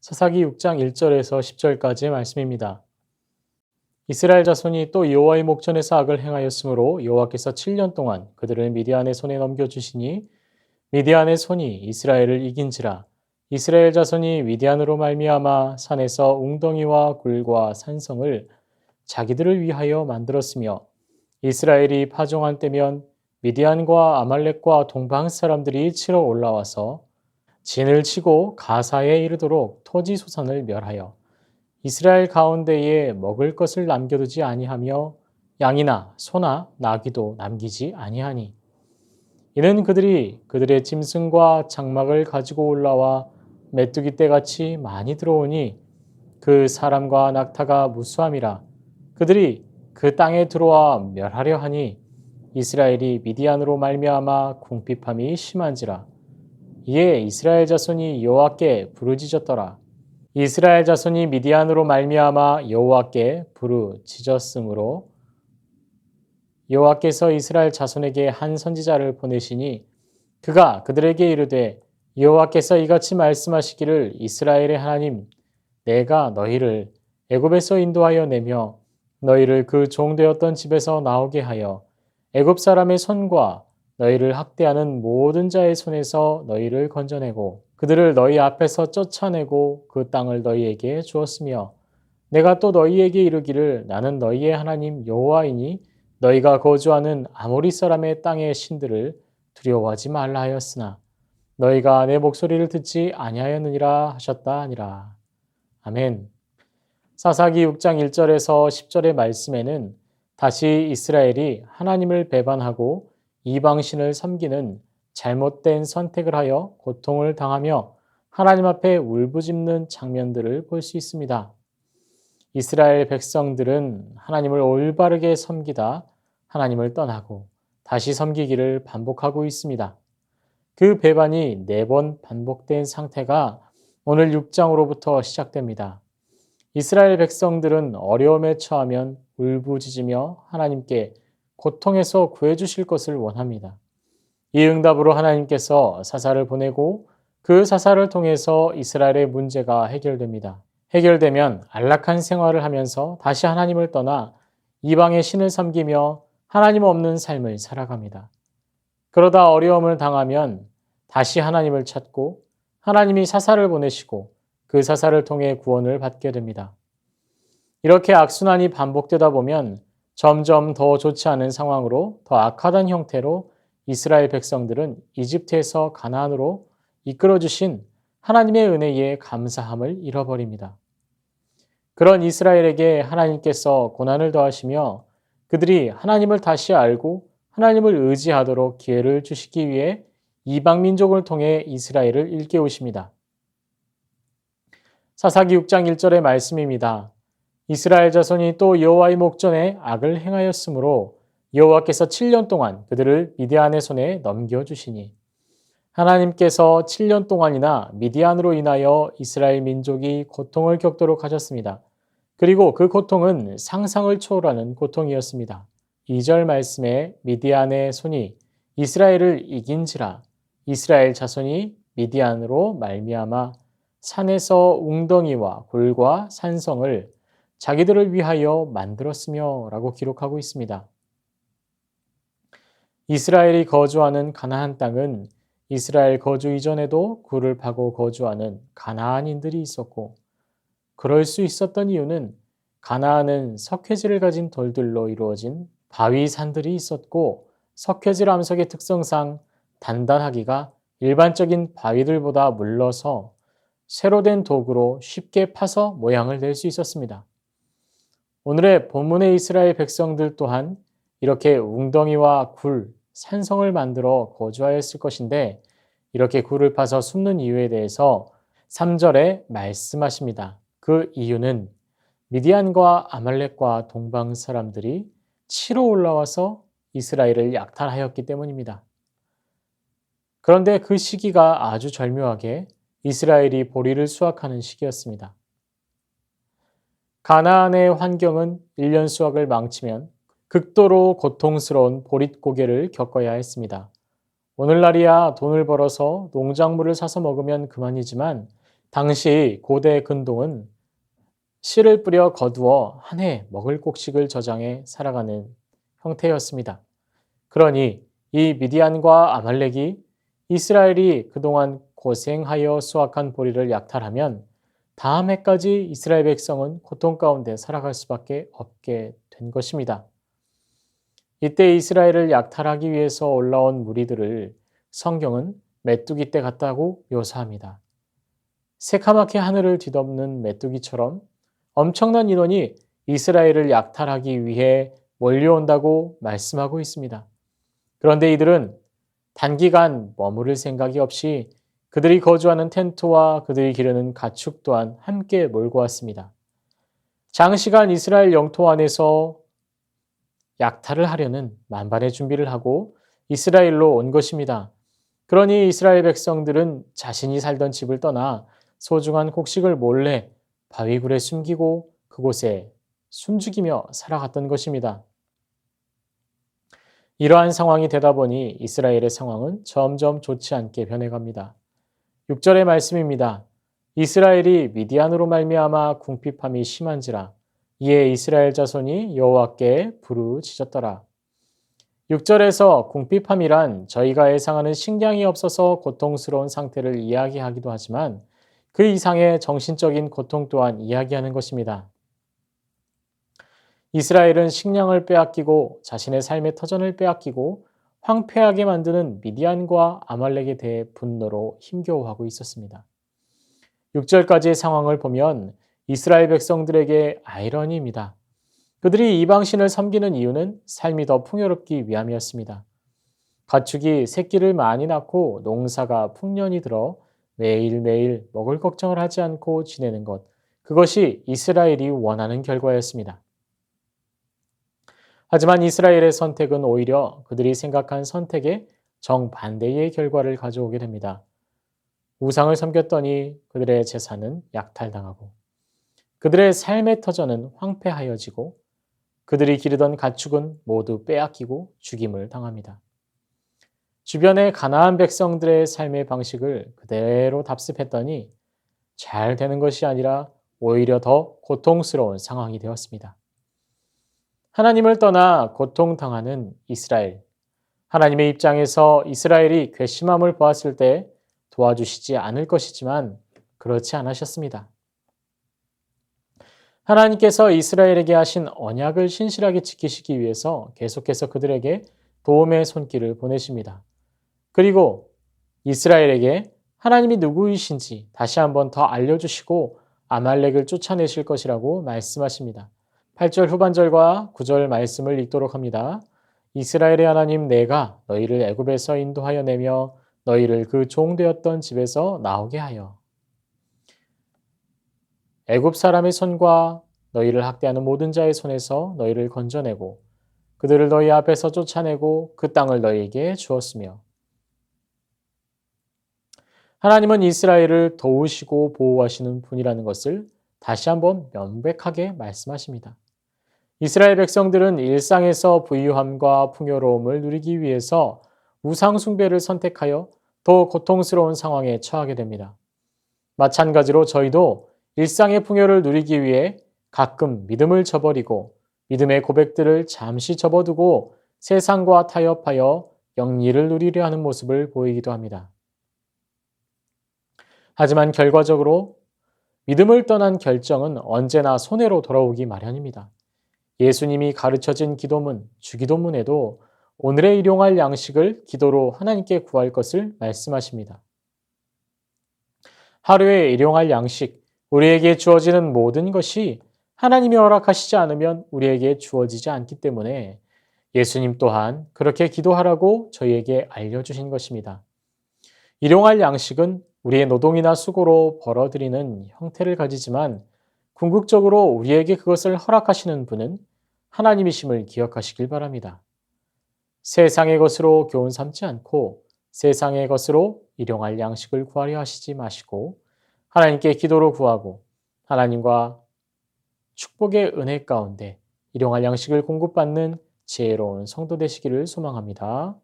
사사기 6장 1절에서 10절까지의 말씀입니다. 이스라엘 자손이 또 여호와의 목전에서 악을 행하였으므로 여호와께서 7년 동안 그들을 미디안의 손에 넘겨주시니 미디안의 손이 이스라엘을 이긴지라. 이스라엘 자손이 미디안으로 말미암아 산에서 웅덩이와 굴과 산성을 자기들을 위하여 만들었으며 이스라엘이 파종한 때면 미디안과 아말렉과 동방 사람들이 치러 올라와서 진을 치고 가사에 이르도록 토지 소산을 멸하여 이스라엘 가운데에 먹을 것을 남겨두지 아니하며 양이나 소나 나귀도 남기지 아니하니 이는 그들이 그들의 짐승과 장막을 가지고 올라와 메뚜기 떼같이 많이 들어오니 그 사람과 낙타가 무수함이라. 그들이 그 땅에 들어와 멸하려 하니 이스라엘이 미디안으로 말미암아 궁핍함이 심한지라. 이에 이스라엘 자손이 여호와께 부르짖었더라. 이스라엘 자손이 미디안으로 말미암아 여호와께 부르짖었으므로 여호와께서 이스라엘 자손에게 한 선지자를 보내시니 그가 그들에게 이르되 여호와께서 이같이 말씀하시기를 이스라엘의 하나님 내가 너희를 애굽에서 인도하여 내며 너희를 그 종되었던 집에서 나오게 하여 애굽 사람의 손과 너희를 학대하는 모든 자의 손에서 너희를 건져내고 그들을 너희 앞에서 쫓아내고 그 땅을 너희에게 주었으며 내가 또 너희에게 이르기를 나는 너희의 하나님 여호와이니 너희가 거주하는 아모리 사람의 땅의 신들을 두려워하지 말라 하였으나 너희가 내 목소리를 듣지 아니하였느니라 하셨다 하니라. 아멘. 사사기 6장 1절에서 10절의 말씀에는 다시 이스라엘이 하나님을 배반하고 이방신을 섬기는 잘못된 선택을 하여 고통을 당하며 하나님 앞에 울부짖는 장면들을 볼 수 있습니다. 이스라엘 백성들은 하나님을 올바르게 섬기다 하나님을 떠나고 다시 섬기기를 반복하고 있습니다. 그 배반이 4번 반복된 상태가 오늘 6장으로부터 시작됩니다. 이스라엘 백성들은 어려움에 처하면 울부짖으며 하나님께 고통에서 구해주실 것을 원합니다. 이 응답으로 하나님께서 사사를 보내고 그 사사를 통해서 이스라엘의 문제가 해결됩니다. 해결되면 안락한 생활을 하면서 다시 하나님을 떠나 이방의 신을 섬기며 하나님 없는 삶을 살아갑니다. 그러다 어려움을 당하면 다시 하나님을 찾고 하나님이 사사를 보내시고 그 사사를 통해 구원을 받게 됩니다. 이렇게 악순환이 반복되다 보면 점점 더 좋지 않은 상황으로 더 악하던 형태로 이스라엘 백성들은 이집트에서 가나안으로 이끌어 주신 하나님의 은혜에 감사함을 잃어버립니다. 그런 이스라엘에게 하나님께서 고난을 더하시며 그들이 하나님을 다시 알고 하나님을 의지하도록 기회를 주시기 위해 이방 민족을 통해 이스라엘을 일깨우십니다. 사사기 6장 1절의 말씀입니다. 이스라엘 자손이 또 여호와의 목전에 악을 행하였으므로 여호와께서 7년 동안 그들을 미디안의 손에 넘겨주시니 하나님께서 7년 동안이나 미디안으로 인하여 이스라엘 민족이 고통을 겪도록 하셨습니다. 그리고 그 고통은 상상을 초월하는 고통이었습니다. 2절 말씀에 미디안의 손이 이스라엘을 이긴지라. 이스라엘 자손이 미디안으로 말미암아 산에서 웅덩이와 굴과 산성을 자기들을 위하여 만들었으며 라고 기록하고 있습니다. 이스라엘이 거주하는 가나안 땅은 이스라엘 거주 이전에도 굴을 파고 거주하는 가나안인들이 있었고 그럴 수 있었던 이유는 가나안은 석회질을 가진 돌들로 이루어진 바위 산들이 있었고 석회질 암석의 특성상 단단하기가 일반적인 바위들보다 물러서 새로 된 도구로 쉽게 파서 모양을 낼 수 있었습니다. 오늘의 본문의 이스라엘 백성들 또한 이렇게 웅덩이와 굴, 산성을 만들어 거주하였을 것인데 이렇게 굴을 파서 숨는 이유에 대해서 3절에 말씀하십니다. 그 이유는 미디안과 아말렉과 동방 사람들이 치러 올라와서 이스라엘을 약탈하였기 때문입니다. 그런데 그 시기가 아주 절묘하게 이스라엘이 보리를 수확하는 시기였습니다. 가나안의 환경은 1년 수확을 망치면 극도로 고통스러운 보릿고개를 겪어야 했습니다. 오늘날이야 돈을 벌어서 농작물을 사서 먹으면 그만이지만 당시 고대 근동은 씨를 뿌려 거두어 한 해 먹을 곡식을 저장해 살아가는 형태였습니다. 그러니 이 미디안과 아말렉이 이스라엘이 그동안 고생하여 수확한 보리를 약탈하면 다음 해까지 이스라엘 백성은 고통 가운데 살아갈 수밖에 없게 된 것입니다. 이때 이스라엘을 약탈하기 위해서 올라온 무리들을 성경은 메뚜기 떼 같다고 묘사합니다. 새카맣게 하늘을 뒤덮는 메뚜기처럼 엄청난 인원이 이스라엘을 약탈하기 위해 몰려온다고 말씀하고 있습니다. 그런데 이들은 단기간 머무를 생각이 없이 그들이 거주하는 텐트와 그들이 기르는 가축 또한 함께 몰고 왔습니다. 장시간 이스라엘 영토 안에서 약탈을 하려는 만반의 준비를 하고 이스라엘로 온 것입니다. 그러니 이스라엘 백성들은 자신이 살던 집을 떠나 소중한 곡식을 몰래 바위굴에 숨기고 그곳에 숨죽이며 살아갔던 것입니다. 이러한 상황이 되다 보니 이스라엘의 상황은 점점 좋지 않게 변해갑니다. 6절의 말씀입니다. 이스라엘이 미디안으로 말미암아 궁핍함이 심한지라 이에 이스라엘 자손이 여호와께 부르짖었더라. 6절에서 궁핍함이란 저희가 예상하는 식량이 없어서 고통스러운 상태를 이야기하기도 하지만 그 이상의 정신적인 고통 또한 이야기하는 것입니다. 이스라엘은 식량을 빼앗기고 자신의 삶의 터전을 빼앗기고 황폐하게 만드는 미디안과 아말렉에 대해 분노로 힘겨워하고 있었습니다. 6절까지의 상황을 보면 이스라엘 백성들에게 아이러니입니다. 그들이 이방신을 섬기는 이유는 삶이 더 풍요롭기 위함이었습니다. 가축이 새끼를 많이 낳고 농사가 풍년이 들어 매일매일 먹을 걱정을 하지 않고 지내는 것, 그것이 이스라엘이 원하는 결과였습니다. 하지만 이스라엘의 선택은 오히려 그들이 생각한 선택의 정반대의 결과를 가져오게 됩니다. 우상을 섬겼더니 그들의 재산은 약탈당하고 그들의 삶의 터전은 황폐하여지고 그들이 기르던 가축은 모두 빼앗기고 죽임을 당합니다. 주변의 가나안 백성들의 삶의 방식을 그대로 답습했더니 잘 되는 것이 아니라 오히려 더 고통스러운 상황이 되었습니다. 하나님을 떠나 고통당하는 이스라엘. 하나님의 입장에서 이스라엘이 괘씸함을 보았을 때 도와주시지 않을 것이지만 그렇지 않으셨습니다. 하나님께서 이스라엘에게 하신 언약을 신실하게 지키시기 위해서 계속해서 그들에게 도움의 손길을 보내십니다. 그리고 이스라엘에게 하나님이 누구이신지 다시 한번 더 알려주시고 아말렉을 쫓아내실 것이라고 말씀하십니다. 8절 후반절과 9절 말씀을 읽도록 합니다. 이스라엘의 하나님 내가 너희를 애굽에서 인도하여 내며 너희를 그 종되었던 집에서 나오게 하여 애굽 사람의 손과 너희를 학대하는 모든 자의 손에서 너희를 건져내고 그들을 너희 앞에서 쫓아내고 그 땅을 너희에게 주었으며 하나님은 이스라엘을 도우시고 보호하시는 분이라는 것을 다시 한번 명백하게 말씀하십니다. 이스라엘 백성들은 일상에서 부유함과 풍요로움을 누리기 위해서 우상 숭배를 선택하여 더 고통스러운 상황에 처하게 됩니다. 마찬가지로 저희도 일상의 풍요를 누리기 위해 가끔 믿음을 저버리고 믿음의 고백들을 잠시 접어두고 세상과 타협하여 영리를 누리려 하는 모습을 보이기도 합니다. 하지만 결과적으로 믿음을 떠난 결정은 언제나 손해로 돌아오기 마련입니다. 예수님이 가르쳐진 기도문, 주기도문에도 오늘의 일용할 양식을 기도로 하나님께 구할 것을 말씀하십니다. 하루에 일용할 양식, 우리에게 주어지는 모든 것이 하나님이 허락하시지 않으면 우리에게 주어지지 않기 때문에 예수님 또한 그렇게 기도하라고 저희에게 알려주신 것입니다. 일용할 양식은 우리의 노동이나 수고로 벌어들이는 형태를 가지지만 궁극적으로 우리에게 그것을 허락하시는 분은 하나님이심을 기억하시길 바랍니다. 세상의 것으로 교훈 삼지 않고 세상의 것으로 일용할 양식을 구하려 하시지 마시고 하나님께 기도로 구하고 하나님과 축복의 은혜 가운데 일용할 양식을 공급받는 지혜로운 성도 되시기를 소망합니다.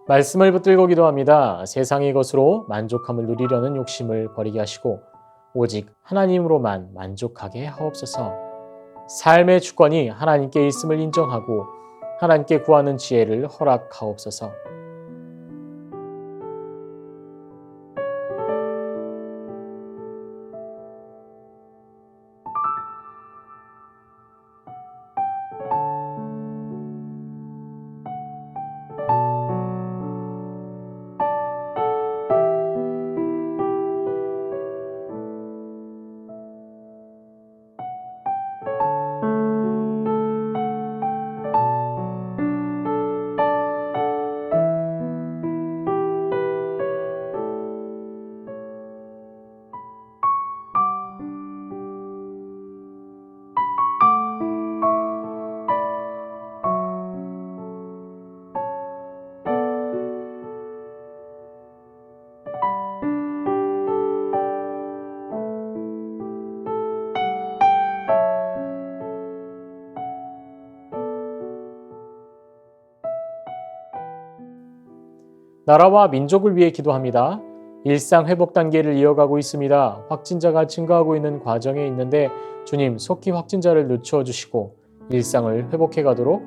말씀을 붙들고 기도합니다. 세상의 것으로 만족함을 누리려는 욕심을 버리게 하시고 오직 하나님으로만 만족하게 하옵소서. 삶의 주권이 하나님께 있음을 인정하고 하나님께 구하는 지혜를 허락하옵소서. 나라와 민족을 위해 기도합니다. 일상 회복 단계를 이어가고 있습니다. 확진자가 증가하고 있는 과정에 있는데 주님 속히 확진자를 늦춰 주시고 일상을 회복해 가도록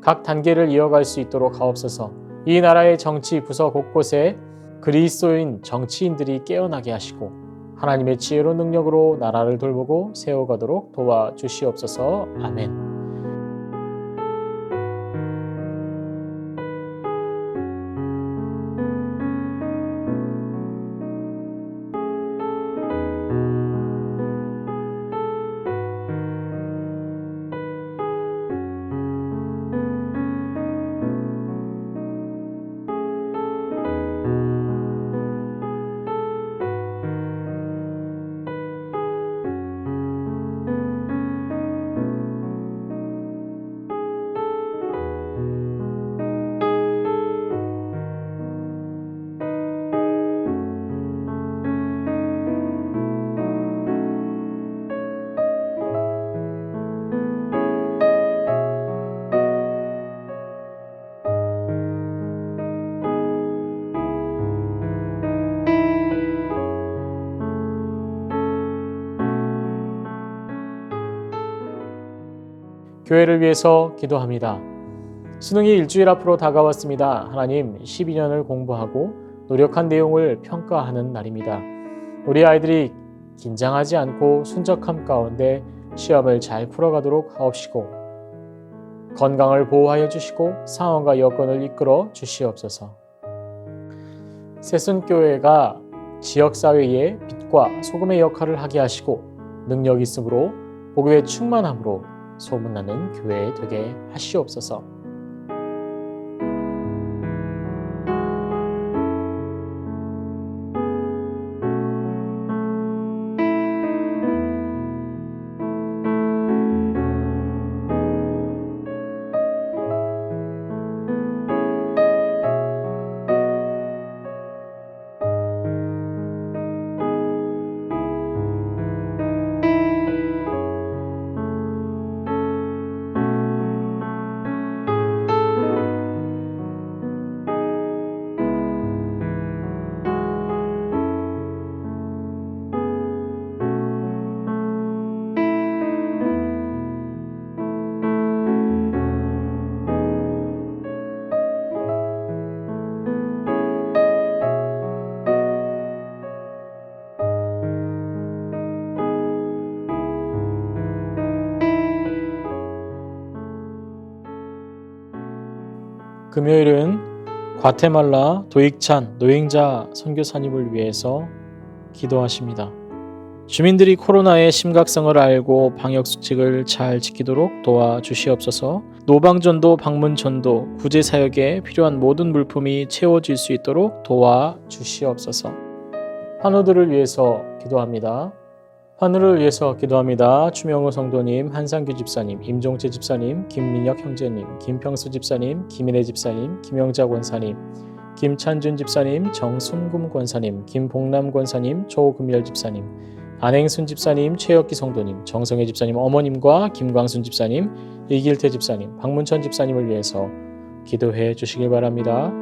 각 단계를 이어갈 수 있도록 하옵소서. 이 나라의 정치 부서 곳곳에 그리스도인 정치인들이 깨어나게 하시고 하나님의 지혜로 능력으로 나라를 돌보고 세워가도록 도와주시옵소서. 아멘. 교회를 위해서 기도합니다. 수능이 일주일 앞으로 다가왔습니다. 하나님, 12년을 공부하고 노력한 내용을 평가하는 날입니다. 우리 아이들이 긴장하지 않고 순적함 가운데 시험을 잘 풀어가도록 하옵시고 건강을 보호하여 주시고 상황과 여건을 이끌어 주시옵소서. 새순교회가 지역사회의 빛과 소금의 역할을 하게 하시고 능력 있음으로 복음의 충만함으로 소문나는 교회 되게 하시옵소서. 금요일은 과테말라 도익찬 노행자 선교사님을 위해서 기도하십니다. 주민들이 코로나의 심각성을 알고 방역수칙을 잘 지키도록 도와주시옵소서. 노방전도, 방문전도, 구제사역에 필요한 모든 물품이 채워질 수 있도록 도와주시옵소서. 환우들을 위해서 기도합니다. 환우를 위해서 기도합니다. 추명호 성도님, 한상규 집사님, 임종채 집사님, 김민혁 형제님, 김평수 집사님, 김인혜 집사님, 김영자 권사님, 김찬준 집사님, 정순금 권사님, 김봉남 권사님, 조금열 집사님, 안행순 집사님, 최혁기 성도님, 정성혜 집사님 어머님과 김광순 집사님, 이길태 집사님, 박문천 집사님을 위해서 기도해 주시길 바랍니다.